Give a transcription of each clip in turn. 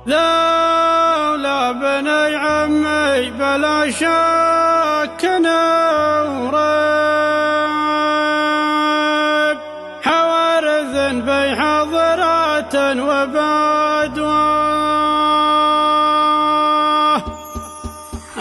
ذولا بني عمي بلا شك نورب، حوارث في حضرات وبدواه.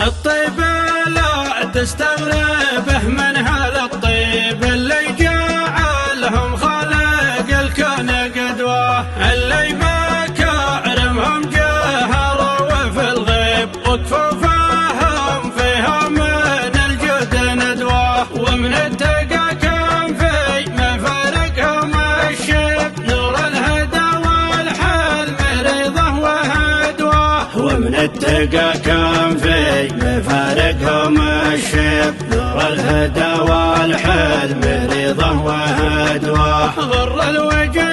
الطيب لا تستغربه من هالطيب اللي جعلهم خالق الكون قدوة، اللي مكارمهم جهروا وفي الغيب وكفوفهم فيها من الجود ندوة، ومن التقى كان في مفارقهم الشب نور الهدى والحلم رضا وهدوة، ومن التقى كان في مفارقهم الشب نور الهدى والحلم رضا وهدوة. غر الوجه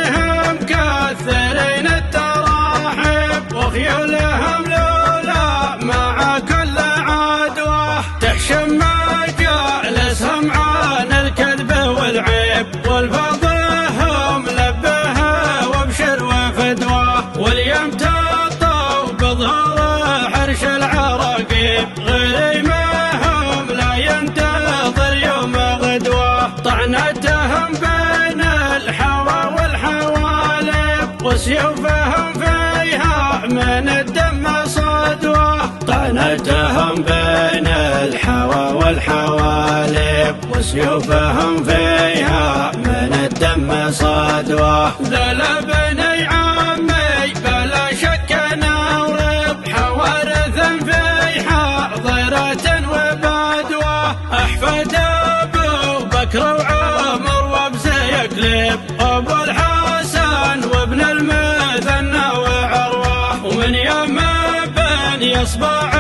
مكثرين التراحب وخيولهم لولا مع كل عدوة، تحشم مجالسهم عن الكذب والعيب والفضيهم لبها وابشر وفدوة، واليوم تطوا بظهر حرش العراقيب غير ماهم لا ينتظر يوم غدوة، طعنتهم بين الحوى والحوالب وسيوفهم فيها من الدم صدوة، طعنتهم بين الحوى والحوالب وسيوفهم فيها من الدم صدوة. ذولا بني عمي بلا شك نورب، حوارث في حاضرة وبدوة، أحفاد أبو بكر وعمر وابزي يكلب أبو الحسن وابن المثنى وعروة، ومن يوم بني إصبع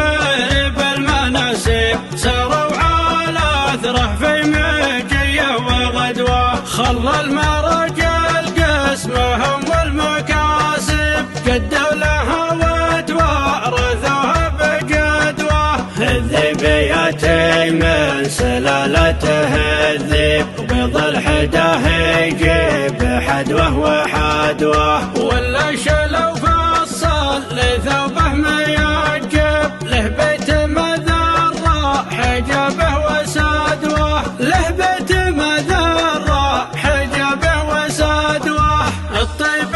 بالمناسيب ساروا على أثره في مجية وغدوة، خلى المرجل قسمهم والمكاسب قدوا لها وتوارثوها بجدوة، الذبياتي من سلالته الذيب وبيض الحداه يجيب حدوه وحدوة، ولا شلو فصل لثوبه ما يعجب له بيت مذرة حجابه وسادوه، له بيت مذرة حجابه وسادوه. الطيب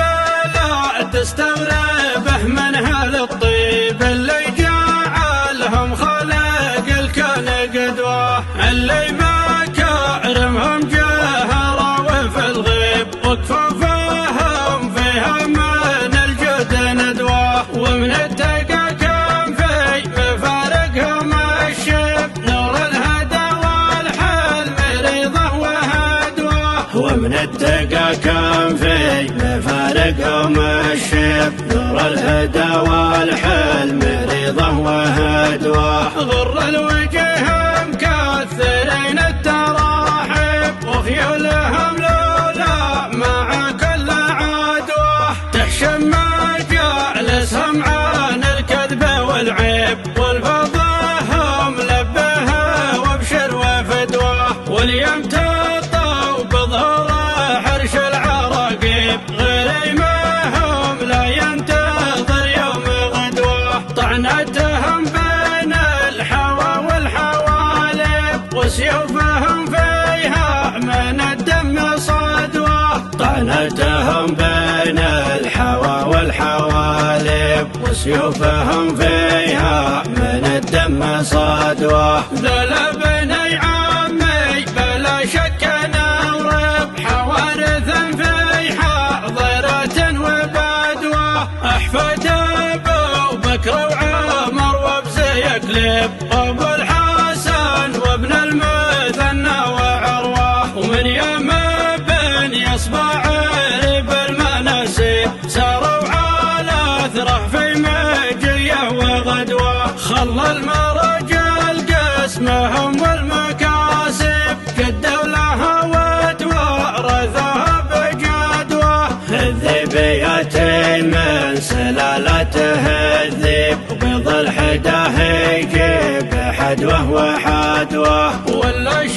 لا تستغربه من هالطيب اللي جعلهم خالق الكون قدوة، اللي مكارمهم جهروا وفي الغيب وكفوفهم فيها من الجود ندوة، ومن التقى كان في مفارقهم الشب نور الهدى والحلم رضا وهدوة، ومن التقى كان في مفارقهم الشب نور الهدى والحلم رضا وهدوة. غر الوجه مكثرين التراحب وخيولهم لولا مع كل عدوة، تحشم مجالسهم عن الكذب والعيب والفضيهم لبها وابشر وفدوة، واليوم تطوا بظهر حرش العراقيب غير ماهم لا ينتظر يوم غدوة، طعنتهم بين الحوى والحوالب وسيوفهم فيها من الدم صدوة، طعنتهم بين الحوى والحوالب وسيوفهم فيها من الدم صدوة. ذولا بني عمي بلا شك نورب، حوارث في حاضرة وبدوة، أحفاد أبو بكر وعمر وابزي يكلب أبو الحسن وابن المثنى وعروة، ومن يوم بني إصبع بالمناسيب ساروا على أثره في مجية وغدوة، خلى المرجل قسمهم والمكاسب قدوا لها وتوارثوها بجدوة، الذبياتي من سلالته الذيب وبيض الحداه يجيب حدوه وحدوة، ولا